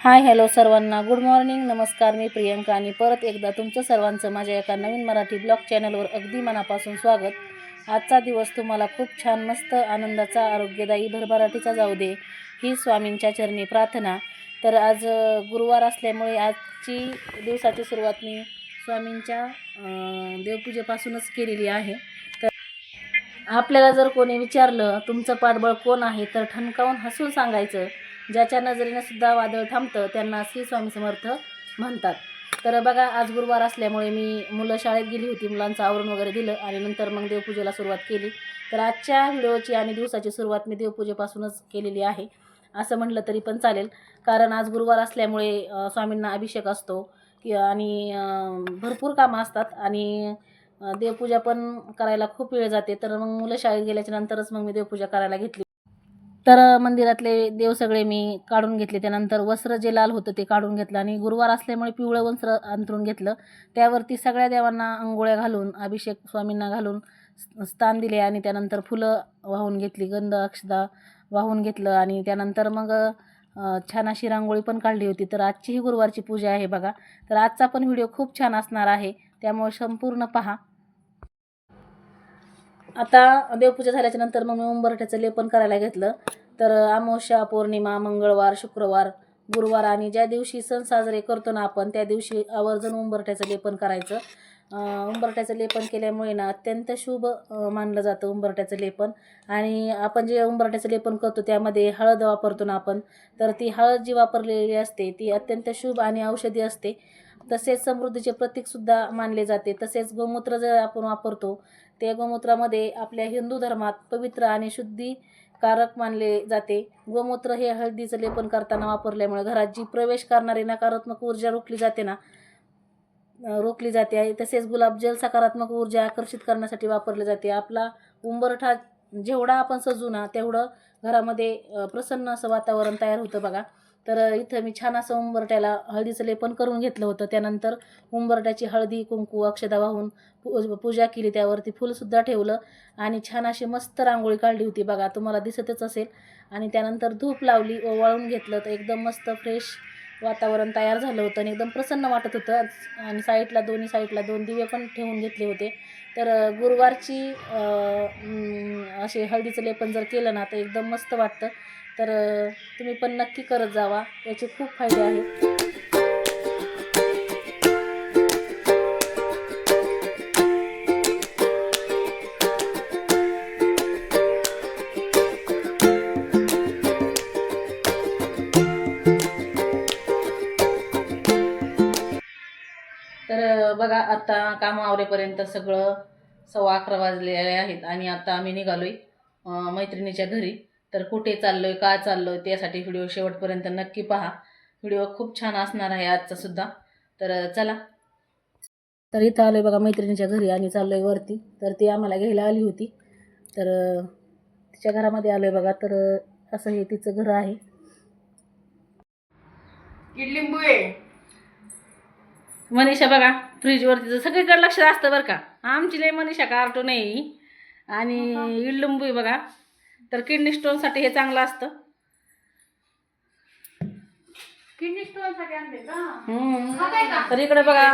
Hi hello सर्वांना, good morning, नमस्कार. मी प्रियंका आणि परत एकदा तुमचं सर्वांचं माझ्या एका नवीन मराठी ब्लॉग चॅनलवर अगदी मनापासून स्वागत. आजचा दिवस तुम्हाला खूप छान, मस्त, आनंदाचा, आरोग्यदायी, भरभराटीचा जाऊ दे ही स्वामींच्या चरणी प्रार्थना. तर आज गुरुवार असल्यामुळे आजची दिवसाची सुरुवात मी स्वामींच्या देवपूजेपासूनच केलेली आहे. तर आपल्याला जर कोणी विचारलं तुमचं पाठबळ कोण आहे, तर ठणकावून हसून सांगायचं, ज्याच्या नजरेनं सुद्धा वादळ थांबतं त्यांना श्री स्वामी समर्थ म्हणतात. तर बघा, आज गुरुवार असल्यामुळे मी मुलं शाळेत गेली होती, मुलांचं आवरण वगैरे दिलं आणि नंतर मग देवपूजेला सुरुवात केली. तर आजच्या व्हिडिओची आणि दिवसाची सुरुवात मी देवपूजेपासूनच केलेली आहे असं म्हटलं तरी पण चालेल. कारण आज गुरुवार असल्यामुळे स्वामींना अभिषेक असतो आणि भरपूर कामं असतात आणि देवपूजा पण करायला खूप वेळ जाते. तर मग मुलं शाळेत गेल्याच्या नंतरच मग मी देवपूजा करायला घेतली. तर मंदिरातले देव सगळे मी काढून घेतले. त्यानंतर वस्त्र जे लाल होतं ते काढून घेतलं आणि गुरुवार असल्यामुळे पिवळं वस्त्र अंथरून घेतलं. त्यावरती सगळ्या देवांना अंघोळ्या घालून, अभिषेक स्वामींना घालून स्थान दिले आणि त्यानंतर फुलं वाहून घेतली, गंध अक्षदा वाहून घेतलं आणि त्यानंतर मग छान अशी रांगोळी पण काढली होती. तर आजची ही गुरुवारची पूजा आहे बघा. तर आजचा पण व्हिडिओ खूप छान असणार आहे, त्यामुळे संपूर्ण पहा. आता देवपूजा झाल्याच्या नंतर मग मी उंबरठ्याचं लेपन करायला घेतलं. तर अमावस्या, पौर्णिमा, मंगळवार, शुक्रवार, गुरुवार आणि ज्या दिवशी सण साजरे करतो ना आपण, त्या दिवशी आवर्जून उंबरठ्याचं लेपन करायचं. उंबरठ्याचं लेपन केल्यामुळे ना अत्यंत शुभ मानलं जातं उंबरठ्याचं लेपन. आणि आपण जे उंबरठ्याचं लेपन करतो त्यामध्ये हळद वापरतो ना आपण, तर ती हळद जी वापरलेली असते ती अत्यंत शुभ आणि औषधी असते. तसेच समृद्धीचे प्रतीकसुद्धा मानले जाते. तसेच गोमूत्र जर आपण वापरतो, त्या गोमूत्रामध्ये आपल्या हिंदू धर्मात पवित्र आणि शुद्धीकारक मानले जाते. गोमूत्र हे हळदीचं लेपन करताना वापरल्यामुळे घरात जी प्रवेश करणारी नकारात्मक ऊर्जा रोखली जाते आहे. तसेच गुलाबजल सकारात्मक ऊर्जा आकर्षित करण्यासाठी वापरले जाते. आपला उंबरठा जेवढा आपण सजू ना तेवढं घरामध्ये प्रसन्न असं वातावरण तयार होतं बघा. तर इथं मी छान असं उंबरठ्याला हळदीचं लेपन करून घेतलं होतं. त्यानंतर उंबरठ्याची हळदी, कुंकू, अक्षदा वाहून पूजा केली. त्यावरती फुलसुद्धा ठेवलं आणि छान अशी मस्त रांगोळी काढली होती बघा, तुम्हाला दिसतच असेल. आणि त्यानंतर धूप लावली, ओवाळून घेतलं. तर एकदम मस्त फ्रेश वातावरण तयार झालं होतं आणि एकदम प्रसन्न वाटत होतं. आणि दोन्ही साईडला 2 दिवे पण ठेवून घेतले होते. तर गुरुवारची असे हळदीचं लेपन जर केलं ना तर एकदम मस्त वाटतं. तर तुम्ही पण नक्की करत जावा, याचे खूप फायदे आहेत. तर बघा, आता काम आवरेपर्यंत सगळं 11:15 वाजलेले आहेत आणि आता आम्ही निघालोय मैत्रिणीच्या घरी. तर कुठे चाललोय, का चाललोय, त्यासाठी व्हिडिओ शेवटपर्यंत नक्की पहा. व्हिडिओ खूप छान असणार आहे आजचा सुद्धा. तर चला. तर इथं आलोय बघा मैत्रिणीच्या घरी आणि चाललोय वरती. तर ती आम्हाला घ्यायला आली होती. तर तिच्या घरामध्ये आलोय बघा. तर असं हे तिचं घर आहे. लिंबू आहे मनीषा बघा, फ्रीजवरती सगळीकडे लक्ष असतं बरं का. आमची लय मनीषा कार्टून आहे. आणि इडलिंबू आहे बघा. तर किडनी स्टोनसाठी हे चांगलं असतं. किडनी स्टोन साठी आणते का? तर इकडे बघा,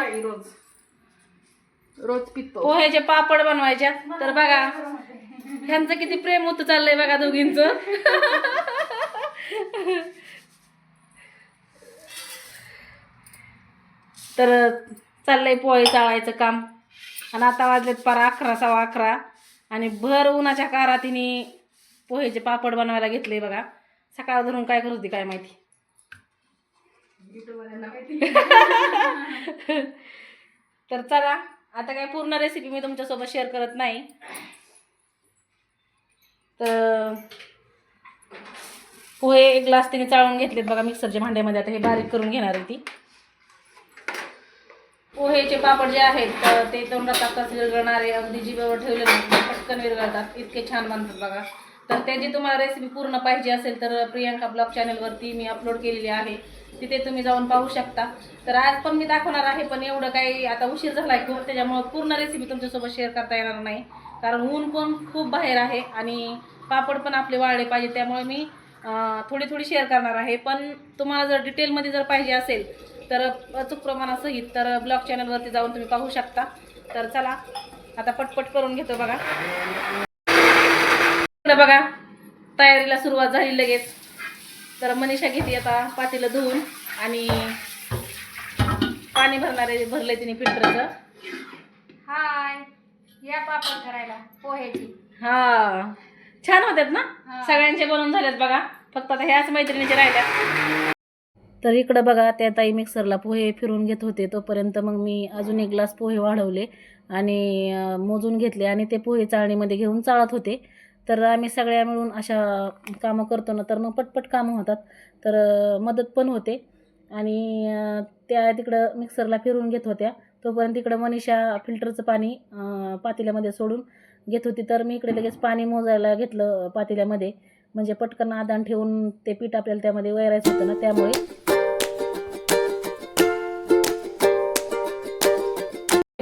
रोज पितो. पोह्याचे पापड बनवायच्या. तर बघा ह्यांचं किती प्रेम होतं चाललंय बघा दोघींचं. तर चाललंय पोहे चाळायचं काम. आणि आता वाजलेत पार 11, 11:15 आणि भर उन्हाच्या कारात तिने पोहेचे पापड बनवायला घेतले बघा. सकाळ धरून काय करत होती काय माहिती. तर चला, आता काय पूर्ण रेसिपी मी तुमच्यासोबत शेअर करत नाही. तर पोहे 1 ग्लास तिने चाळून घेतलेत बघा मिक्सरच्या भांड्यामध्ये. आता हे बारीक करून घेणार आहे ती. पोहेचे पापड जे आहेत तर ते तोंडात आताच विरघळणारे, अगदी जिभेवर ठेवले ना पटकन विरघळतात, इतके छान बनतात बघा. तर त्याची तुम्हाला रेसिपी पूर्ण पाहिजे असेल तर प्रियंका ब्लॉग चॅनलवरती मी अपलोड केलेली आहे, तिथे तुम्ही जाऊन पाहू शकता. तर आज पण मी दाखवणार आहे, पण एवढं काही आता उशीर झाला आहे खूप, त्याच्यामुळं पूर्ण रेसिपी तुमच्यासोबत शेअर करता येणार नाही. कारण ऊन पण खूप बाहेर आहे आणि पापड पण आपले वाळले पाहिजे. त्यामुळे मी थोडी थोडी शेअर करणार आहे. पण तुम्हाला जर डिटेलमध्ये जर पाहिजे असेल तर अचूक प्रमाणासहित तर ब्लॉग चॅनलवरती जाऊन तुम्ही पाहू शकता. तर चला आता पटपट करून घेतो बघा. इकडं बघा तयारीला सुरुवात झाली लगेच. तर मनीषा घेते आता पातेलं धुवून आणि पाणी भरलंय तिने फिल्टरचं. हाय, या पापड करायला पोह्याची. हा छान होतात ना. हा. सगळ्यांचे बनवून झालेत बघा, फक्त आता ह्याच मैत्रिणीचे राहिल्यात. तर इकडं बघा त्या ताई मिक्सरला पोहे फिरून घेत होते, तोपर्यंत मग मी अजून 1 ग्लास पोहे वाढवले आणि मोजून घेतले आणि ते पोहे चाळणीमध्ये घेऊन चाळत होते. तर आम्ही सगळ्या मिळून अशा कामं करतो ना तर मग पटपट कामं होतात. तर मदत पण होते आणि त्या तिकडं मिक्सरला फिरून घेत होत्या, तोपर्यंत इकडं मनीषा फिल्टरचं पाणी पातेल्यामध्ये सोडून घेत होती. तर मी इकडे लगेच पाणी मोजायला घेतलं पातेल्यामध्ये, म्हणजे पटकन आदान ठेवून ते पीठ आपल्याला त्यामध्ये वैरायचं होतं ना, त्यामुळे.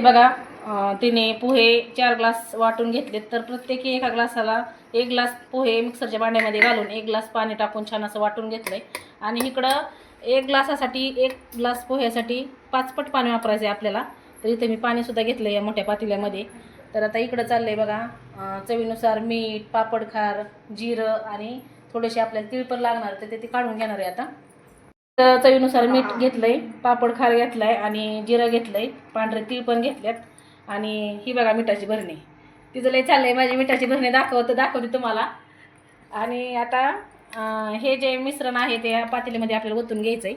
बघा तिने पोहे 4 ग्लास वाटून घेतलेत. तर प्रत्येकी एका ग्लासाला 1 ग्लास पोहे मिक्सरच्या भांड्यामध्ये घालून 1 ग्लास पाणी टाकून छान असं वाटून घेतलंय. आणि इकडं 1 ग्लासासाठी 1 ग्लास पोह्यासाठी 5 पट पाणी वापरायचं आहे आपल्याला. तर इथे मी पाणीसुद्धा घेतलं या मोठ्या पातेल्यामध्ये. तर आता इकडं चाललंय बघा चवीनुसार मीठ, पापड खार, जिरं आणि थोडेसे आपल्याला तीळ पण लागणार तर ते काढून घेणार आहे आता. तर चवीनुसार मीठ घेतलंय, पापड खार घेतलाय आणि जिरं घेतलंय, पांढरे तीळ पण घेतल्यात आणि ही बघा मिठाची भरणी. तिचं लय चाललंय माझी मिठाची भरणी दाखवते तुम्हाला. आणि आता हे जे मिश्रण आहे ते पातेल्यामध्ये आपल्याला ओतून घ्यायचं आहे.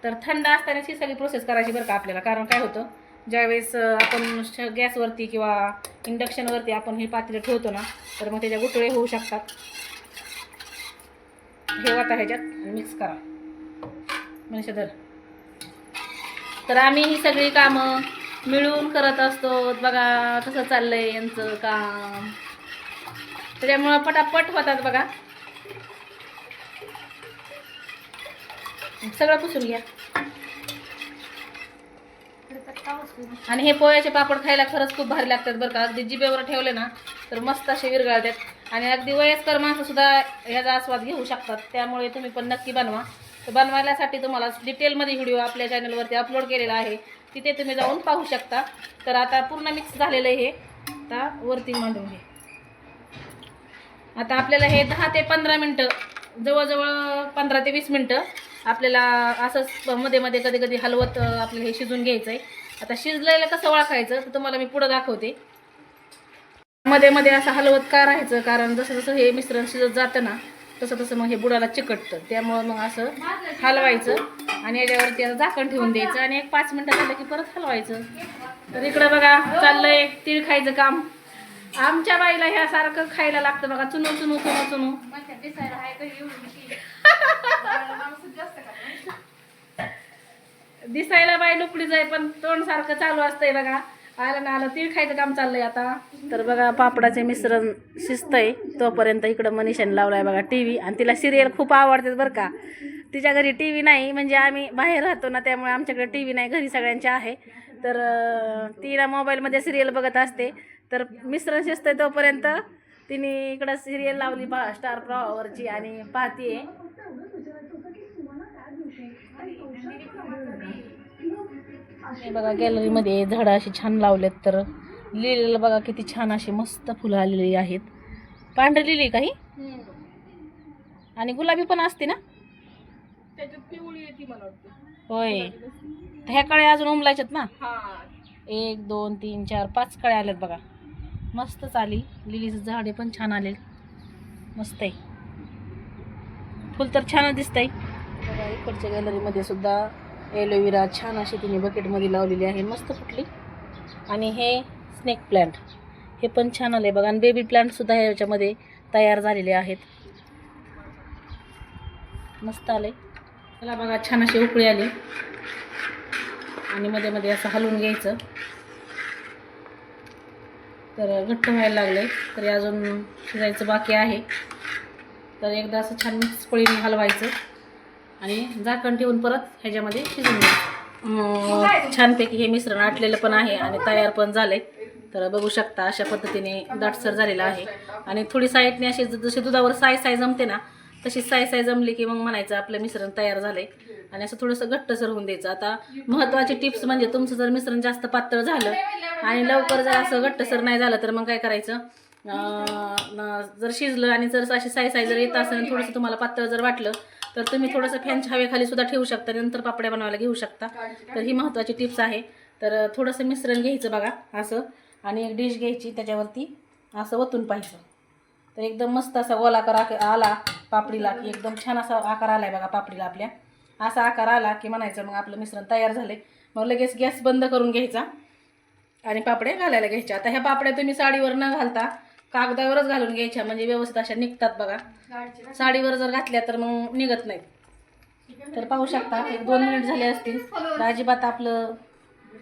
तर थंड असतानाच ही सगळी प्रोसेस करायची बरं का आपल्याला, कारण काय होतं ज्यावेळेस आपण गॅसवरती किंवा इंडक्शनवरती आपण हे पातेलं ठेवतो ना तर मग त्याच्या गुठळे होऊ शकतात. हे वाटा ह्याच्यात मिक्स करा म्हणजे तर आम्ही ही सगळी कामं मिळून करत असतो. बघा कसं चाललंय यांचं काम, त्याच्यामुळं पटापट होतात बघा. सगळं पुसून घ्या. आणि हे पोह्याचे पापड खायला खरंच खूप भारी लागतात बरं का. अगदी जिभेवर ठेवले ना तर मस्त असे विरघळतात आणि अगदी वयस्कर माणसंसुद्धा ह्याचा आस्वाद घेऊ शकतात. त्यामुळे तुम्ही पण नक्की बनवा. तर बनवायसाठी तुम्हाला डिटेलमध्ये व्हिडिओ आपल्या चॅनलवरती अपलोड केलेला आहे, तिथे तुम्ही जाऊन पाहू शकता. तर आता पूर्ण मिक्स झालेलं आहे हे. आता वरती मांडून घे. आता आपल्याला हे 10 ते 15 मिनटं, जवळजवळ 15 ते 20 मिनटं आपल्याला असंच मध्ये मध्ये कधी कधी हलवत आपल्याला हे शिजून घ्यायचं आहे. आता शिजलेलं कसं ओळखायचं तर तुम्हाला मी पुढं दाखवते. मध्ये मध्ये असं हलवत का राहायचं, कारण जसं जसं हे मिश्रण शिजत जातं ना तसं तसं मग हे बुडाला चिकटतं. त्यामुळं मग असं हलवायचं आणि याच्यावरती आता झाकण ठेवून द्यायचं आणि 1-5 मिनटं झालं की परत हलवायचं. तर इकडं बघा चाललंय तीळ खायचं काम. आमच्या बाईला ह्यासारखं खायला लागतं बघा, चुनू चुनू चुनू चुनू. दिसायला बाई लुकडीच आहे पण तोंड सारखं चालू असतंय बघा. आलं ना आलं तीळ खायचं काम चाललंय आता. तर बघा पापडाचे मिश्रण शिजतंय तोपर्यंत इकडं मनीषाने लावलाय बघा TV आणि तिला सिरियल खूप आवडते बरं का. तिच्या घरी TV नाही, म्हणजे आम्ही बाहेर राहतो ना त्यामुळे आमच्याकडे TV नाही, घरी सगळ्यांच्या आहे. तर तिला मोबाईलमध्ये सिरियल बघत असते. तर मिश्रण शिजतंय तोपर्यंत तिने इकडं सिरियल लावली स्टार प्रवाहावरची आणि पाहतीये. हे बघा गॅलरीमध्ये झाडं अशी छान लावलेत. तर लिलीला बघा किती छान अशी मस्त फुलं आलेली आहेत. पांढरी लिली काही आणि गुलाबी पण असते ना त्याच्यात पिवळी येते मला वाटतं. होय. ह्या कळ्या अजून उमलायच्यात ना. हा 1 2 3 4 5 कळ्या आल्यात बघा. मस्तच आली. लिलीचं झाडे पण छान आले, मस्त आहे. फुल तर छान दिसतंय बघा. इकडच्या गॅलरीमध्ये सुद्धा एलोवेरा छान अशी तिने बकेटमध्ये लावलेली आहे, मस्त फुटली. आणि हे स्नेक प्लांट हे पण छान आले बघा. आणि बेबी प्लांटसुद्धा ह्याच्यामध्ये तयार झालेले आहेत, मस्त आले. त्याला बघा छान अशी उकळी आली आणि मध्ये मध्ये असं हलवून घ्यायचं. तर घट्ट व्हायला लागले तरी अजून शिजायचं बाकी आहे. तर एकदा असं छान मिक्स पळीने हलवायचं आणि झाकण ठेवून परत ह्याच्यामध्ये शिजून घ्यायचं. छानपैकी हे मिश्रण आटलेलं पण आहे आणि तयार पण झालंय. तर बघू शकता अशा पद्धतीने दाटसर झालेलं आहे. आणि थोडी साईडने अशी जशी दुधावर साय जमते ना तशी साय जमली की मग म्हणायचं आपलं मिश्रण तयार झालंय आणि असं थोडंसं घट्टसर होऊन द्यायचं. आता महत्त्वाची टिप्स म्हणजे तुमचं जर मिश्रण जास्त पातळ झालं आणि लवकर जर असं घट्टसर नाही झालं तर मग काय करायचं, जर शिजलं आणि जर अशी साय जर येत असेल थोडंसं तुम्हाला पातळ जर वाटलं तर तुम्ही थोडंसं फॅनच्या हवेखाली सुद्धा ठेवू शकता, नंतर पापड्या बनवायला घेऊ शकता. तर ही महत्त्वाची टिप्स आहे. तर थोडंसं मिश्रण घ्यायचं बघा असं आणि एक डिश घ्यायची, त्याच्यावरती असं ओतून पाहायचं. तर एकदम मस्त असा गोलाकार आला पापडीला की एकदम छान असा आकार आलाय बघा पापडीला आपल्या. असा आकार आला की म्हणायचं मग आपलं मिश्रण तयार झाले. मग लगेच गॅस बंद करून घ्यायचा आणि पापड्या घालायला घ्यायच्या. आता ह्या पापड्या तुम्ही साडीवर न घालता कागदावरच घालून घ्यायच्या, म्हणजे व्यवस्थित अशा निघतात बघा. साडीवर जर घातल्या तर मग निघत नाहीत. तर पाहू शकता 1-2 मिनिट झाले असतील तर अजिबात आपलं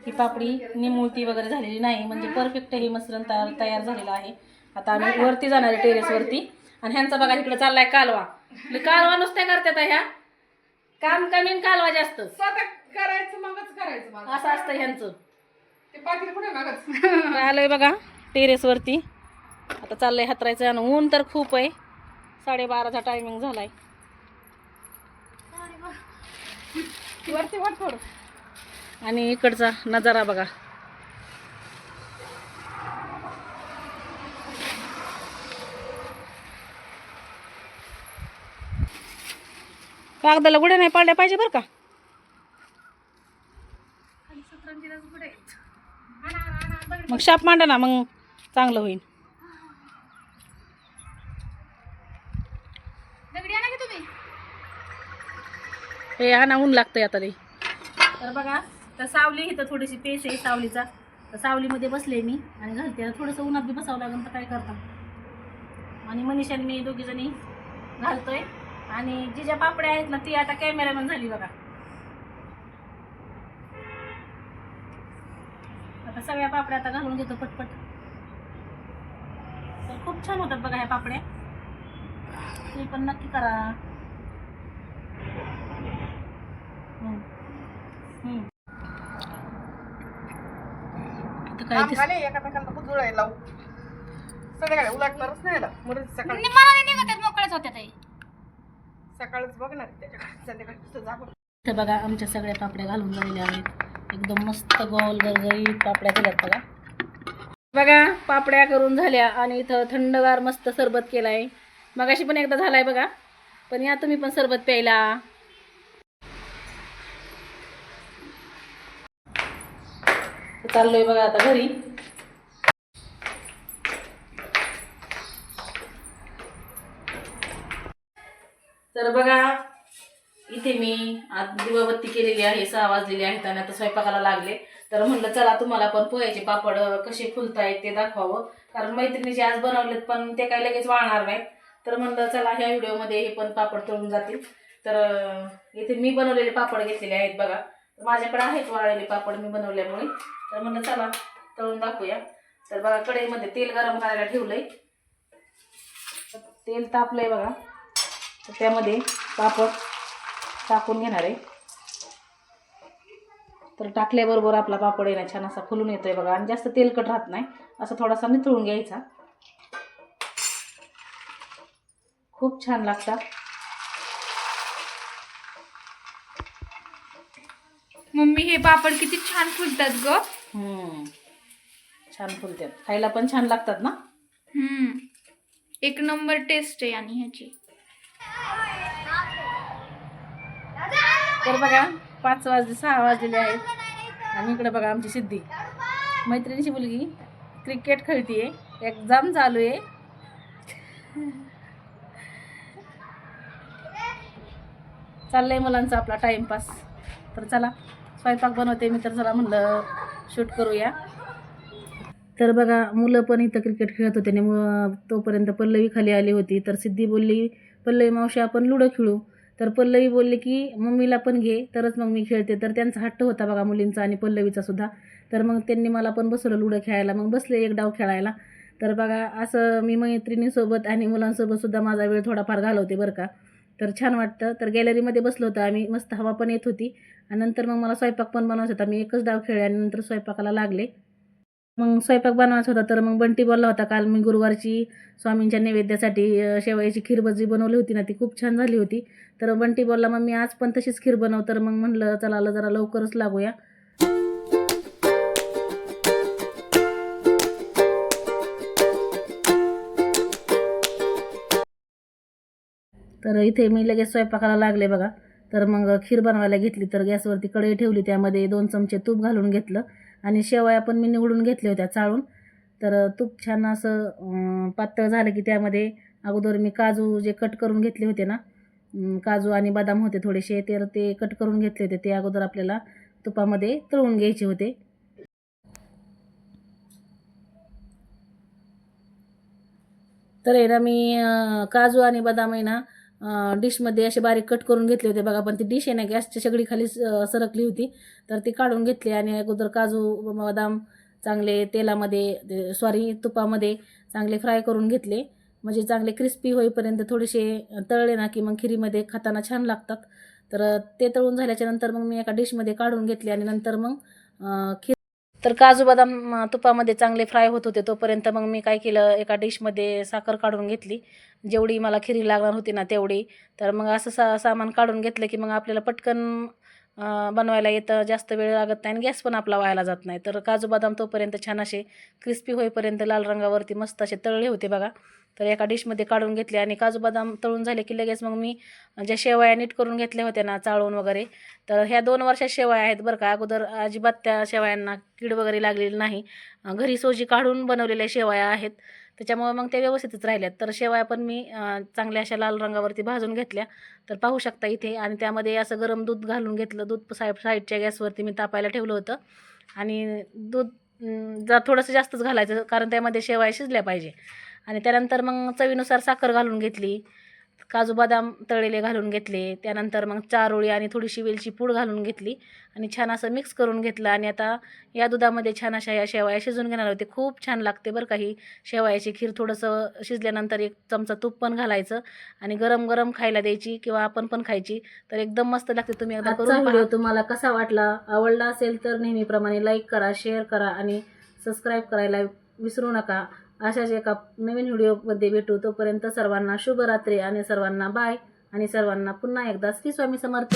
ही पापडी निमुळती वगैरे झालेली नाही, म्हणजे परफेक्ट हे मिश्रण तयार झालेलं आहे. आता आम्ही वरती जाणार आहे टेरेसवरती आणि ह्यांचा बघा इकडे चाललाय कालवा. कालवा नुसत्या करतात ह्या, काम कमी आणि कालवा जास्त करायचं मगच करायचं असं असतं ह्यांचं. ते पाकिट कुठे मागत आलोय बघा टेरेसवरती. आता चाललंय हातरायचं आणि ऊन तर खूप आहे. 12:30चा टायमिंग झालाय. वरती वर थोडं आणि इकडचा नजारा बघा. कागदाला गुड्या नाही पाडल्या पाहिजे बरं का. मग शाप मांडा ना, मग चांगलं होईल. दगडी आणा की तुम्ही. हे आणा, ऊन लागतंय आता लई. तर बघा तर सावली इथं थोडीशी पेस आहे सावलीचा. तर सावलीमध्ये बसले मी आणि घालते. थोडंसं उन्हात बी बसावं लागेल तर काय करता. आणि मनीषाने मी दोघीजणी घालतोय आणि जी ज्या पापड्या आहेत ना ती आता कॅमेरामॅन झाली बघा. आता सगळ्या पापड्या आता घालून घेतो पटपट. तर खूप छान होतात बघा ह्या पापड्या, तुम्ही पण नक्की करा. आता काय ते एकामेकांना कुजळायला लावू. संध्याकाळी उलटणारच नाही ना, म्हणून सकाळी मला नाही निघत मोकळ्याच होत्या ताई. सकाळीच बघणार त्याच्याकडे, संध्याकाळी नुसतं जागो. तर बघा आमच्या सगळ्या पापड्या घालून झालेल्या आहेत. एकदम मस्त गोल गरगरीत पापड्या झाल्यात बघा. बघा पापड्या करून झाल्या आणि इथं थंडगार मस्त सरबत केलाय. मगाशी पण एकदा झालाय बघा, पण या तुम्ही पण सरबत प्यायला. चाललोय बघा आता घरी. तर बघा इथे मी आज दिवाबत्ती केलेली आहे. 6 वाजलेले आहेत आणि आता स्वयंपाकाला लागले. तर म्हणलं चला तुम्हाला पण पोह्याचे पापड कसे फुलतायत ते दाखवावं, कारण मैत्रिणीचे आज बनवलेत पण ते काही लगेच वाळणार नाहीत. तर म्हणलं चला ह्या व्हिडिओमध्ये हे पण पापड तळून जातील. तर इथे मी बनवलेले पापड घेतलेले आहेत बघा. माझ्याकडे आहेत वाळलेले पापड मी बनवल्यामुळे. तर म्हणलं चला तळून दाखवूया. तर बघा कढईमध्ये तेल गरम करायला ठेवलंय. तेल तापलंय बघा. तर त्यामध्ये पापड टाकून घेणार आहे. तर टाकल्याबरोबर आपला पापड आहे ना छान असा फुलून येतोय बघा आणि जास्त तेलकट राहत नाही. असं थोडासा निथळून घ्यायचा. खूप छान लागतात. मम्मी हे पापड किती छान फुलतात ग. छान फुलतात, खायला पण छान लागतात ना. एक नंबर टेस्ट आहे आणि ह्याची. तर बघा 5 वाजले 6 वाजलेले आहेत आणि इकडे बघा आमची सिद्धी मैत्रिणीची मुलगी क्रिकेट खेळतीये. एक्झाम चालू आहे. चाललंय मुलांचा आपला टाइमपास. तर चला स्वयंपाक बनवते मी, तर चला म्हणलं शूट करूया. तर बघा मुलं पण इथं क्रिकेट खेळत होते आणि तोपर्यंत पल्लवी खाली आली होती. तर सिद्धी बोलली पल्लवी मावशी आपण लुडो खेळू. तर पल्लवी बोलली की मम्मीला पण घे तरच मग मी खेळते. तर त्यांचा हट्ट होता बघा मुलींचा आणि पल्लवीचा सुद्धा. तर मग त्यांनी मला पण बसवलं लुडो खेळायला. मग बसले एक डाव खेळायला. तर बघा असं मी मैत्रिणीसोबत आणि मुलांसोबत सुद्धा माझा वेळ थोडाफार घालवते बरं का. तर छान वाटतं. तर गॅलरीमध्ये बसलो होतो आम्ही, मस्त हवा पण येत होती आणि नंतर मग मला स्वयंपाक पण बनवायचा होता. मी एकच डाव खेळले आणि नंतर स्वयंपाकाला लागले. मग स्वयंपाक बनवायचा होता, तर मग बंटी बोलला होता काल मी गुरुवारची स्वामींच्या नैवेद्यासाठी शेवयाची खीर भजी बनवली होती ना, ती खूप छान झाली होती. तर बंटी बोलला मग मी आज पण तशीच खीर बनव. तर मग म्हणलं चला जरा लवकरच लागूया. तर इथे मी लगेच स्वयंपाकाला लागले बघा. तर मग खीर बनवायला घेतली. तर गॅसवरती कढई ठेवली, त्यामध्ये 2 चमचे तूप घालून घेतलं आणि शेवया पण मी निवडून घेतल्या होत्या चाळून. तर तूप छान असं पातळ झालं की त्यामध्ये अगोदर मी काजू जे कट करून घेतले होते ना, काजू आणि बदाम होते थोडेसे, तर ते कट करून घेतले होते. ते अगोदर आपल्याला तुपामध्ये तळून घ्यायचे होते. तर आहे ना मी काजू आणि बदाम आहे ना डिशमध्ये असे बारीक कट करून घेतले होते बघा. पण ती डिश आहे ना गॅसच्या शेगडीखाली सरकली होती. तर ती काढून घेतली आणि अगोदर काजू बदाम चांगले तेलामध्ये तुपामध्ये चांगले फ्राय करून घेतले. म्हणजे चांगले क्रिस्पी होईपर्यंत थोडेसे तळले ना की मग खिरीमध्ये खाताना छान लागतात. तर ते तळून झाल्याच्या नंतर मग मी एका डिशमध्ये काढून घेतले आणि नंतर मग तर काजू बदाम तुपामध्ये चांगले फ्राय होत होते. तोपर्यंत मग मी काय केलं, एका डिशमध्ये साखर काढून घेतली, जेवढी मला खिरी लागणार होती ना तेवढी. तर मग असं सामान काढून घेतलं की मग आपल्याला पटकन बनवायला येतं, जास्त वेळ लागत नाही आणि गॅस पण आपला वायाला जात नाही. तर काजू बदाम तोपर्यंत छान असे क्रिस्पी होईपर्यंत लाल रंगावरती मस्त असे तळले होते बघा. तर एका डिशमध्ये काढून घेतले आणि काजू बदाम तळून झाले की लगेच मग मी ज्या शेवया नीट करून घेतल्या होत्या ना चाळून वगैरे, तर ह्या 2 वर्षाच्या शेवया आहेत बरं का. अगोदर अजिबात त्या शेवयांना कीड वगैरे लागलेली नाही. घरी सोजी काढून बनवलेल्या शेवया आहेत, त्याच्यामुळे मग त्या व्यवस्थितच राहिल्यात. तर शेवया पण मी चांगल्या अशा लाल रंगावरती भाजून घेतल्या. तर पाहू शकता इथे. आणि त्यामध्ये असं गरम दूध घालून घेतलं. दूध साईडच्या गॅसवरती मी तापायला ठेवलं होतं आणि दूध जर थोडंसं जास्तच घालायचं, कारण त्यामध्ये शेवया शिजल्या पाहिजे. आणि त्यानंतर मग चवीनुसार साखर घालून घेतली, काजू बदाम तळलेले घालून घेतले, त्यानंतर मग चारोळी आणि थोडीशी वेलची पूड घालून घेतली आणि छान असं मिक्स करून घेतलं. आणि आता या दुधामध्ये छान अशा या शेवया शिजून घेणार होते. खूप छान लागते बरं का ही शेवयाची खीर. थोडंसं शिजल्यानंतर 1 चमचा तूप पण घालायचं आणि गरम गरम खायला द्यायची किंवा आपण पण खायची. तर एकदम मस्त लागते. तुम्ही एकदा करून व्हिडिओ तुम्हाला कसा वाटला, आवडला असेल तर नेहमीप्रमाणे लाईक करा, शेअर करा आणि सबस्क्राईब करायला विसरू नका. अशाच एका नवीन व्हिडिओमध्ये भेटू. तोपर्यंत सर्वांना शुभरात्री आणि सर्वांना बाय. आणि सर्वांना पुन्हा एकदा श्री स्वामी समर्थ.